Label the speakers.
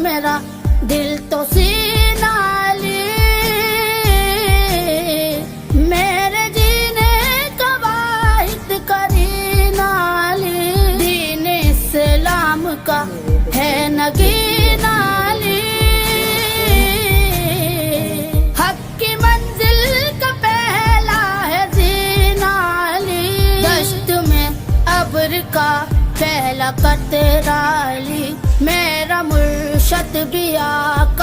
Speaker 1: मेरा दिल तो सीना ली, मेरे जीने का वाहिद करीना ली, दीन इस्लाम का है नगीना ली, हक की मंजिल का पहला है जीना ली, दश्त में अब्र का पहला कतरा ली, मेरा मुर्शद भी आका